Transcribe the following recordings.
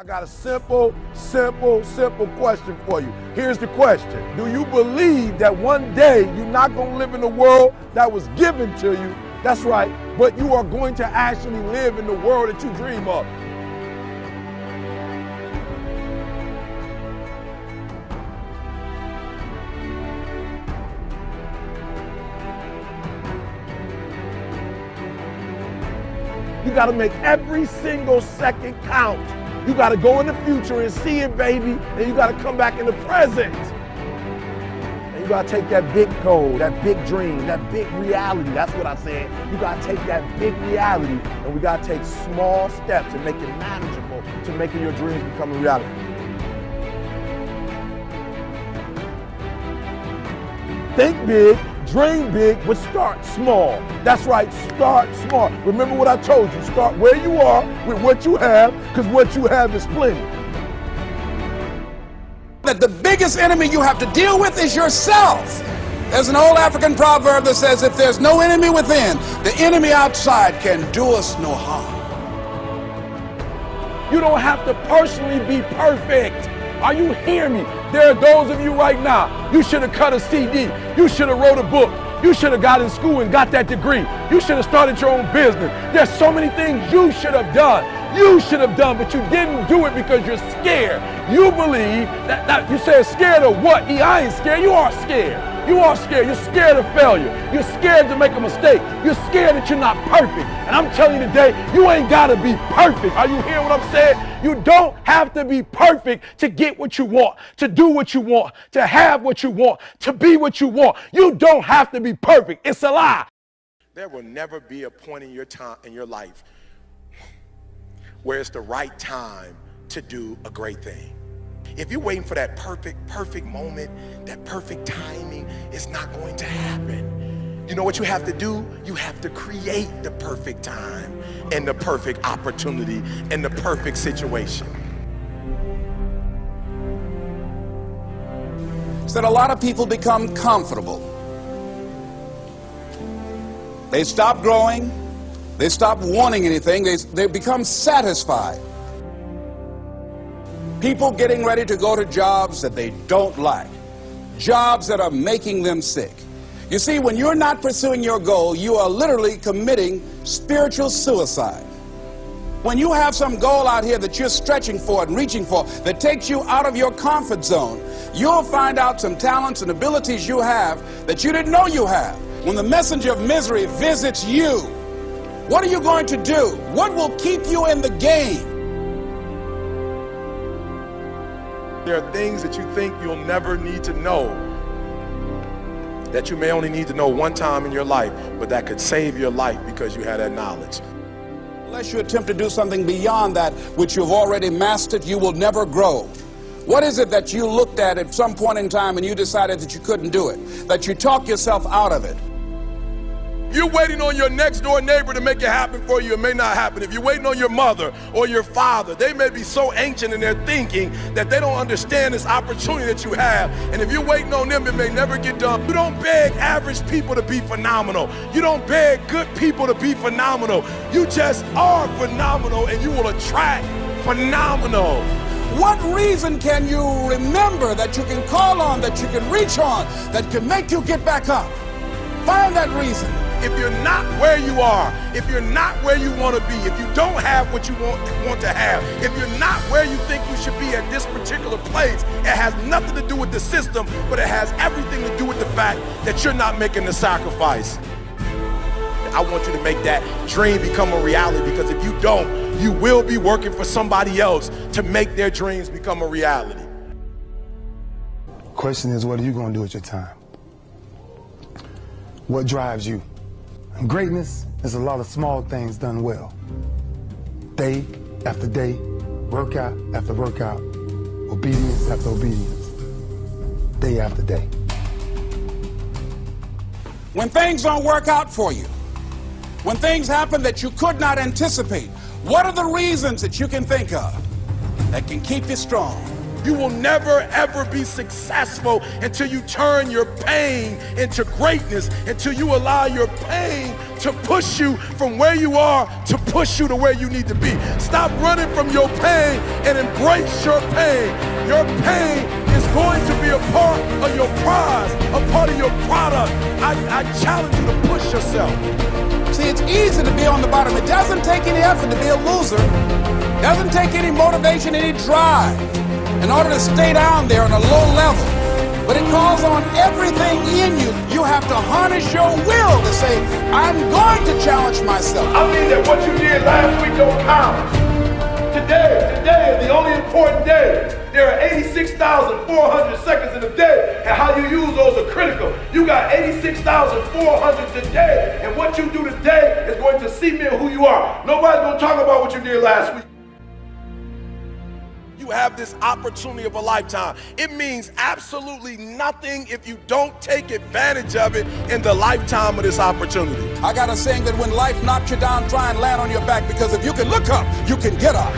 I got a simple question for you. Here's the question. Do you believe that one day you're not going to live in the world that was given to you? That's right, but you are going to actually live in the world that you dream of. You got to make every single second count. You got to go in the future and see it, baby, and you got to come back in the present. And you got to take that big goal, that big dream, that big reality. That's what I said. You got to take that big reality, and we got to take small steps and make it manageable to making your dreams become a reality. Think big, dream big, but start small. That's right, start small. Remember what I told you, start where you are with what you have, because what you have is plenty. That the biggest enemy you have to deal with is yourself. There's an old African proverb that says, if there's no enemy within, the enemy outside can do us no harm. You don't have to personally be perfect. Are you hearing me? There are those of you right now, you should have cut a CD. You should have wrote a book. You should have got in school and got that degree. You should have started your own business. There's so many things you should have done. You should have done, but you didn't do it because you're scared. You believe that you said scared of what? I ain't scared. You are scared. You are scared. You're scared of failure. You're scared to make a mistake. You're scared that you're not perfect. And I'm telling you today, you ain't got to be perfect. Are you hearing what I'm saying? You don't have to be perfect to get what you want, to do what you want, to have what you want, to be what you want. You don't have to be perfect. It's a lie. There will never be a point in your life where it's the right time to do a great thing. If you're waiting for that perfect moment, that perfect timing, it's not going to happen. You know what you have to do? You have to create the perfect time and the perfect opportunity and the perfect situation. So that a lot of people become comfortable. They stop growing. They stop wanting anything. They become satisfied. People getting ready to go to jobs that they don't like, jobs that are making them sick. You see, when you're not pursuing your goal, you are literally committing spiritual suicide. When you have some goal out here that you're stretching for and reaching for that takes you out of your comfort zone, you'll find out some talents and abilities you have that you didn't know you have. When the messenger of misery visits you, what are you going to do? What will keep you in the game? There are things that you think you'll never need to know, that you may only need to know one time in your life, but that could save your life because you had that knowledge. Unless you attempt to do something beyond that which you've already mastered, you will never grow. What is it that you looked at some point in time and you decided that you couldn't do it, that you talked yourself out of it? If you're waiting on your next door neighbor to make it happen for you, it may not happen. If you're waiting on your mother or your father, they may be so ancient in their thinking that they don't understand this opportunity that you have. And if you're waiting on them, it may never get done. You don't beg average people to be phenomenal. You don't beg good people to be phenomenal. You just are phenomenal, and you will attract phenomenal. What reason can you remember that you can call on, that you can reach on, that can make you get back up? Find that reason. If you're not where you are, if you're not where you want to be, if you don't have what you want to have, if you're not where you think you should be at this particular place, it has nothing to do with the system, but it has everything to do with the fact that you're not making the sacrifice. I want you to make that dream become a reality, because if you don't, you will be working for somebody else to make their dreams become a reality. Question is, what are you going to do with your time? What drives you? And greatness is a lot of small things done well. Day after day, workout after workout, obedience after obedience, day after day. When things don't work out for you, when things happen that you could not anticipate, what are the reasons that you can think of that can keep you strong? You will never ever be successful until you turn your pain into greatness, until you allow your pain to push you from where you are to push you to where you need to be. Stop running from your pain and embrace your pain. Your pain is going to be a part of your prize, a part of your product. I challenge you to push yourself. See, it's easy to be on the bottom. It doesn't take any effort to be a loser. It doesn't take any motivation, any drive in order to stay down there on a low level. But it calls on everything in you. You have to harness your will to say, I'm going to challenge myself. I mean that what you did last week don't count. Today is the only important day. There are 86,400 seconds in a day, and how you use those are critical. You got 86,400 today, and what you do today is going to cement who you are. Nobody's going to talk about what you did last week. You have this opportunity of a lifetime. It means absolutely nothing if you don't take advantage of it in the lifetime of this opportunity. I got a saying that when life knocks you down, try and land on your back, because if you can look up, you can get up.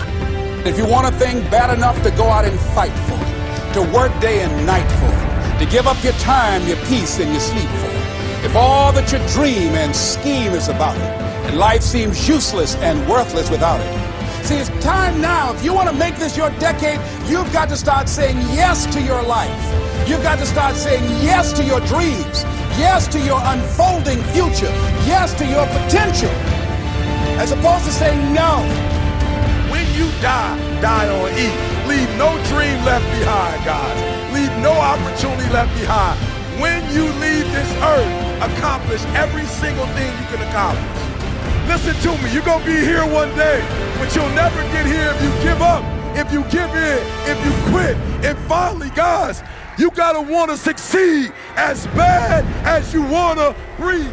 If you want a thing bad enough to go out and fight for it, to work day and night for it, to give up your time, your peace, and your sleep for it, if all that you dream and scheme is about it, and life seems useless and worthless without it. See, it's time now. If you want to make this your decade, you've got to start saying yes to your life. You've got to start saying yes to your dreams, yes to your unfolding future, yes to your potential, as opposed to saying no. When you die on E. Leave no dream left behind, guys. Leave no opportunity left behind. When you leave this earth, accomplish every single thing you can accomplish. Listen to me, you're gonna be here one day, but you'll never get here if you give up, if you give in, if you quit. And finally, guys, you gotta wanna succeed as bad as you wanna breathe.